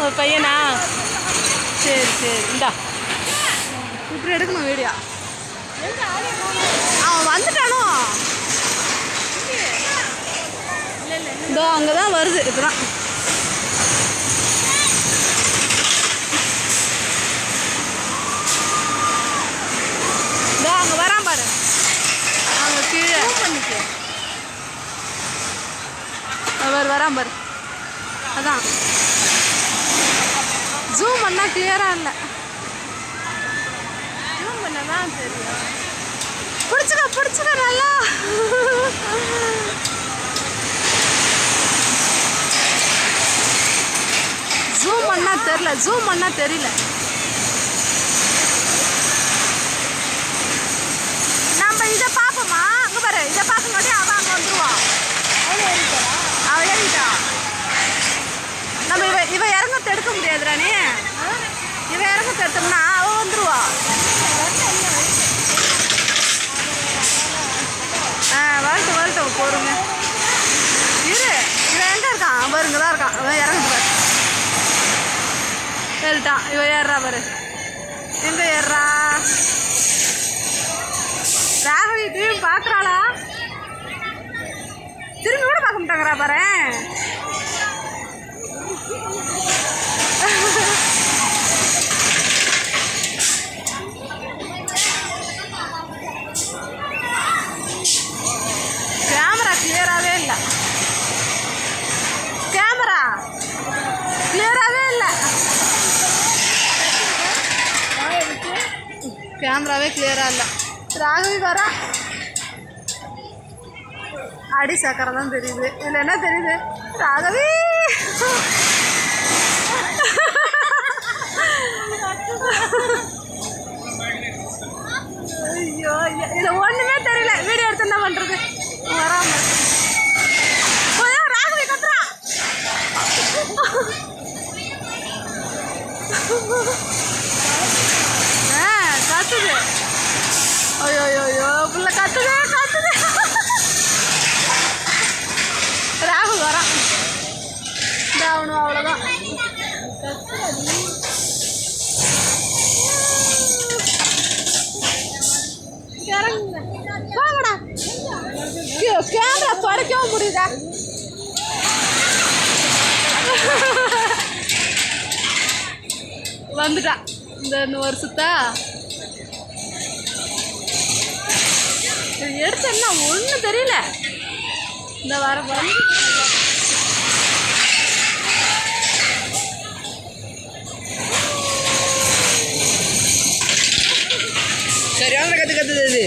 ஒரு பையனா? சரி சரி, இந்தா இப்படி எடுக்கணும் வீடியோ. அவன் வந்துட்டானோ? இதோ அங்கே தான் வருது. இப்போதான் இதோ அங்கே வரான் பாரு. அங்கே கீழே அவர் வரான் பாரு. அதான் ஜூம் பண்ணால் கிளியராக இல்லை. ஜூம் பண்ணால் தான் தெரியும். பிடிச்சிக்க நல்லா. ஜூம் பண்ணால் தெரியல. நம்ம இதை பார்ப்போமா? அங்கே பாரு, இதை பார்க்கும்போதே அவன் அங்கே வந்துடுவான். அவன் ஏறிட்டா. நம்ம இவ இறங்கத்தை எடுக்க முடியாது ராணி. இவ இறங்கத்தை எடுத்தோம்னா அவன் வந்துடுவா. வரட்டும் போருங்க. இரு, இவன் எங்கே இருக்கான்? அவன் இங்கே தான் இருக்கான். அவன் இறங்குது பாரு. ஏறிட்டான். இவன் ஏறுறா பாரு. எங்கே ஏறுறா? ராகவி திரும்பி பார்க்குறாளா? திரும்பி கூட பார்க்க மாட்டாங்கிறா பாரு. கேமரா கிளியராகவே இல்லை. கேமராவே கிளியராக இல்லை. ராகவி வரா. அடி சக்கரை தான் தெரியுது. இதில் என்ன தெரியுது? ராகவி ஐயோ, இதில் ஒன்றுமே தெரியல. வீடியோ எடுத்து என்ன பண்ணுறது? வராமல் ராகவி கத்துறா. கத்துது. ஐயோ புள்ள கத்துது. ராகுல் வரான். அவனும் அவ்வளோதான். வாங்கடா. கேமரா தொடக்கவும் முடியுதா? வந்துட்டா. இந்த வருஷத்தா எடுத்தா ஒன்றும் தெரியல. இந்த வர சரியான கத்துது.